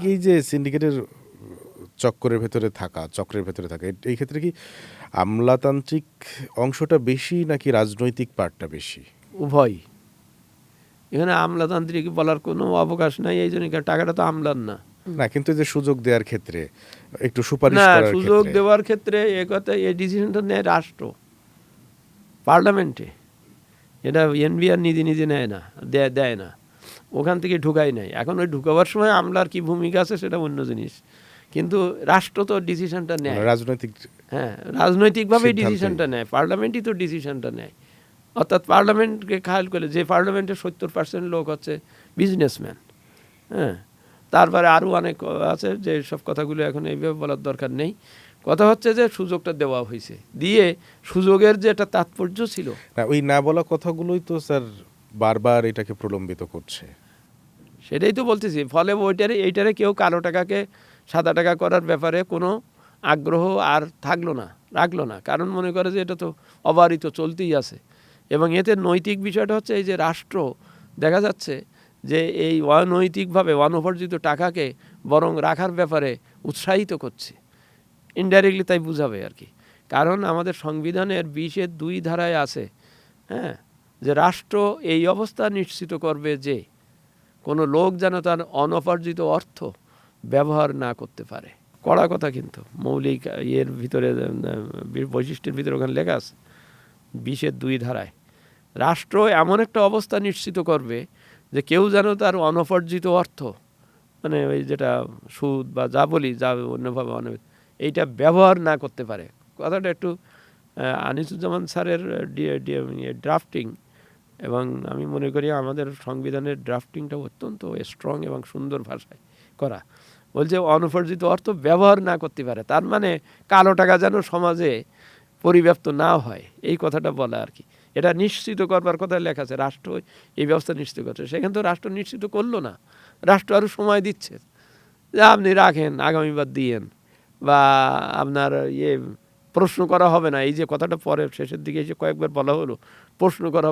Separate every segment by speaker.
Speaker 1: এই যে সিন্ডিকেটের চক্রের ভেতরে থাকা এই ক্ষেত্রে কি আমলাতান্ত্রিক অংশটা বেশি নাকি রাজনৈতিক পার্টটা বেশি?
Speaker 2: উভয়। এখানে আমলাতান্ত্রিক বলার কোনো অবকাশ নাই, এই জন্য টাকাটা তো আমলার না।
Speaker 1: না, কিন্তু যে সুযোগ দেওয়ার ক্ষেত্রে, একটু সুপারিশ
Speaker 2: না,
Speaker 1: করার
Speaker 2: সুযোগ
Speaker 1: ক্ষেত্রে,
Speaker 2: দেওয়ার ক্ষেত্রে এই ডিসিশনটা নেয় রাষ্ট্র, পার্লামেন্টে। এটা এনবিআর নিজে নিজে নেয় না, দেয় না, ওখান থেকে ঢুকাই নাই। এখন ওই ঢুকাবার সময় আমলার কি ভূমিকা আছে সেটা অন্য জিনিস, কিন্তু রাষ্ট্র তো ডিসিশনটা নেয়।
Speaker 1: রাজনৈতিক,
Speaker 2: হ্যাঁ, রাজনৈতিকভাবেই ডিসিশনটা নেয়, পার্লামেন্টই তো ডিসিশনটা নেয়। অর্থাৎ পার্লামেন্টকে খেয়াল করলে, যে পার্লামেন্টের 70% লোক হচ্ছে বিজনেসম্যান। হ্যাঁ, তারপরে আরও অনেক আছে, যে সব কথাগুলো এখন এইভাবে বলার দরকার নেই। কথা হচ্ছে যে সুযোগটা দেওয়া হয়েছে, দিয়ে সুযোগের যে একটা তাৎপর্য ছিল,
Speaker 1: না ওই না বলা কথাগুলোই তো স্যার বারবার এটাকে প্রলম্বিত করছে।
Speaker 2: সেটাই তো বলতেছি। ফলে এইটারে কেউ কালো টাকাকে সাদা টাকা করার ব্যাপারে কোনো আগ্রহ আর রাখলো না, কারণ মনে করে যে এটা তো অবারিত চলতেই আছে। এবং এতে নৈতিক বিষয়টা হচ্ছে এই যে রাষ্ট্র দেখা যাচ্ছে যে এই অনৈতিকভাবে অনুপার্জিত টাকাকে বরং রাখার ব্যাপারে উৎসাহিত করছে, ইনডাইরেক্টলি তাই বুঝাবে আর কি। কারণ আমাদের সংবিধানের 20(2) ধারায় আছে, হ্যাঁ, যে রাষ্ট্র এই অবস্থা নিশ্চিত করবে যে কোনো লোক যেন তার অনুপার্জিত অর্থ ব্যবহার না করতে পারে। কড়া কথা, কিন্তু মৌলিক এর ভিতরে বৈশিষ্ট্যের ভিতরে ওখানে লেখা আছে 20(2) ধারায়, রাষ্ট্র এমন একটা অবস্থা নিশ্চিত করবে যে কেউ যেন তার অনুপার্জিত অর্থ, মানে ওই যেটা সুদ বা যা বলি, যা অন্যভাবে এইটা ব্যবহার না করতে পারে। কথাটা একটু আনিসুজ্জামান স্যারের ড্রাফটিং, এবং আমি মনে করি আমাদের সংবিধানের ড্রাফটিংটা অত্যন্ত স্ট্রং এবং সুন্দর ভাষায় করা। বলছে অনুপার্জিত অর্থ ব্যবহার না করতে পারে, তার মানে কালো টাকা যেন সমাজে পরিব্যাপ্ত না হয়, এই কথাটা বলা আর কি। এটা নিশ্চিত করবার কথা লেখা আছে, রাষ্ট্র এই ব্যবস্থা নিশ্চিত করছে। সেখানে তো রাষ্ট্র নিশ্চিত করলো না, রাষ্ট্র আরও সময় দিচ্ছে যে আপনি রাখেন, আগামীবার দিয়েন, বা আপনার প্রশ্ন করা হবে না। এই যে কথাটা পরে শেষের দিকে এসে কয়েকবার বলা হলো, প্রশ্ন করা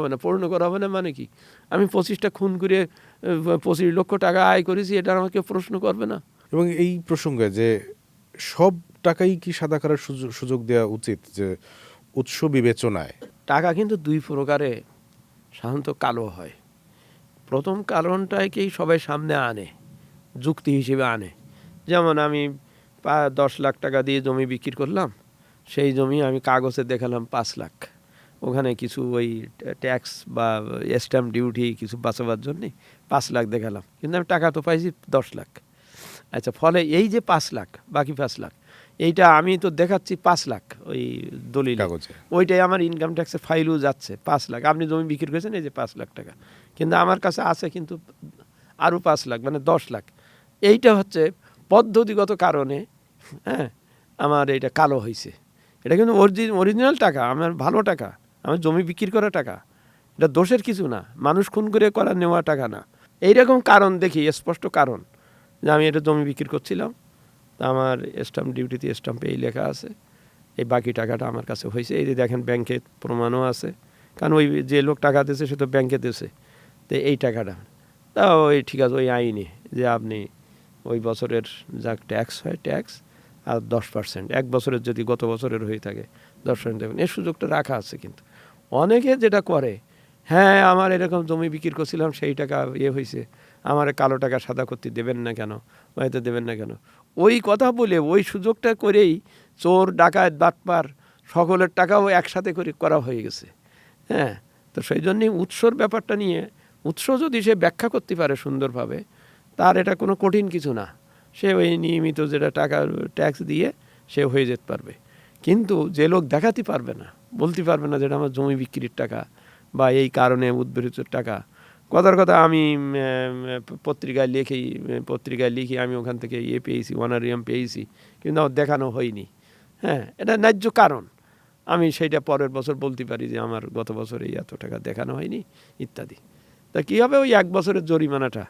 Speaker 2: হবে না মানে কি? আমি 25টা খুন করে 25 লক্ষ টাকা আয় করেছি, এটা আমাকে প্রশ্ন করবে না?
Speaker 1: এবং এই প্রসঙ্গে যে সব টাকাই কি সাদা করার সুযোগ দেওয়া উচিত, যে উৎস বিবেচনায়?
Speaker 2: টাকা কিন্তু দুই প্রকারে সাধারণত কালো হয়। প্রথম কারণটাকেই সবাই সামনে আনে, যুক্তি হিসেবে আনে। যেমন আমি 10 লাখ টাকা দিয়ে জমি বিক্রি করলাম, সেই জমি আমি কাগজে দেখালাম 5 লাখ, ওখানে কিছু ওই ট্যাক্স বা স্ট্যাম্প ডিউটি কিছু বাঁচাবার জন্যে 5 লাখ দেখালাম, কিন্তু আমি টাকা তো পাইছি 10 লাখ। আচ্ছা, ফলে এই যে 5 লাখ, বাকি 5 লাখ, এইটা আমি তো দেখাচ্ছি 5 লাখ ওই দলিল, ওইটাই আমার ইনকাম ট্যাক্সের ফাইলও যাচ্ছে 5 লাখ। আপনি জমি বিক্রি করেছেন এই যে 5 লাখ টাকা, কিন্তু আমার কাছে আছে কিন্তু আরও 5 লাখ, মানে 10 লাখ। এইটা হচ্ছে পদ্ধতিগত কারণে, হ্যাঁ, আমার এইটা কালো হয়েছে। এটা কিন্তু অরিজিনাল টাকা, আমার ভালো টাকা, আমার জমি বিক্রি করা টাকা, এটা দোষের কিছু না, মানুষ খুন করে করা নেওয়া টাকা না। এইরকম কারণ দেখি, স্পষ্ট কারণ, যে আমি এটা জমি বিক্রি করছিলাম, তা আমার স্ট্যাম্প ডিউটিতে স্ট্যাম্পে এই লেখা আছে, এই বাকি টাকাটা আমার কাছে হয়েছে, এই যে দেখেন ব্যাংকে প্রমাণও আছে, কারণ ওই যে লোক টাকা দিয়েছে সে তো ব্যাংকে দিয়েছে, তো এই টাকাটা তা ওই ঠিক আছে, ওই আইনে যে আপনি ওই বছরের যা ট্যাক্স হয় ট্যাক্স আর 10%, এক বছরের যদি গত বছরের হয়ে থাকে 10% দেবেন, এই সুযোগটা রাখা আছে। কিন্তু অনেকে যেটা করে, হ্যাঁ আমার এরকম জমি বিক্রি করছিলাম, সেই টাকা হয়েছে, আমার কালো টাকা সাদা করতে দেবেন না কেন, হয়তো দেবেন না কেন, ওই কথা বলে ওই সুযোগটা করেই চোর ডাকাত বাটপার সকলের টাকাও একসাথে করে করা হয়ে গেছে। হ্যাঁ, তো সেই জন্যই উৎসর ব্যাপারটা নিয়ে, উৎস যদি সে ব্যাখ্যা করতে পারে সুন্দরভাবে, তার এটা কোনো কঠিন কিছু না, সে ওই নিয়মিত যেটা টাকা ট্যাক্স দিয়ে সে হয়ে যেতে পারবে। কিন্তু যে লোক দেখাতে পারবে না, বলতে পারবে না যেটা আমার জমি বিক্রির টাকা বা এই কারণে উদ্বৃত্ত টাকা, কথার কথা আমি পত্রিকায় লিখি আমি ওখান থেকে পেয়েছি, অনারিয়াম পেয়েছি, কিন্তু আমার দেখানো হয়নি। হ্যাঁ, এটা ন্যায্য কারণ, আমি সেইটা পরের বছর বলতে পারি যে আমার গত বছর এই এত টাকা দেখানো হয়নি ইত্যাদি। তা কী হবে, ওই 1 বছরের জরিমানাটা,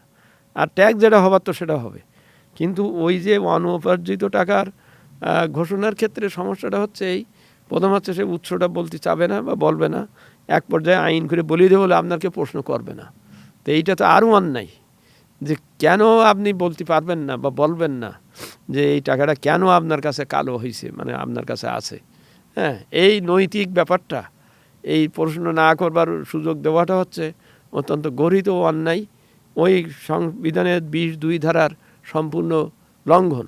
Speaker 2: আর ট্যাক্স যেটা হবার তো সেটা হবে। কিন্তু ওই যে অনুপার্জিত টাকার ঘোষণার ক্ষেত্রে সমস্যাটা হচ্ছে এই, প্রথম হচ্ছে সে উৎসটা বলতে চাবে না বা বলবে না, এক পর্যায়ে আইন করে বলিয়ে দেবে বলে আপনাকে প্রশ্ন করবে না। তো এইটা তো আরও অন্যায়, যে কেন আপনি বলতে পারবেন না বা বলবেন না যে এই টাকাটা কেন আপনার কাছে কালো হয়েছে, মানে আপনার কাছে আছে। হ্যাঁ, এই নৈতিক ব্যাপারটা, এই প্রশ্ন না করবার সুযোগ দেওয়াটা হচ্ছে অত্যন্ত গরিত ও অন্যায়, ওই সংবিধানের ২০(২) ধারার সম্পূর্ণ লঙ্ঘন।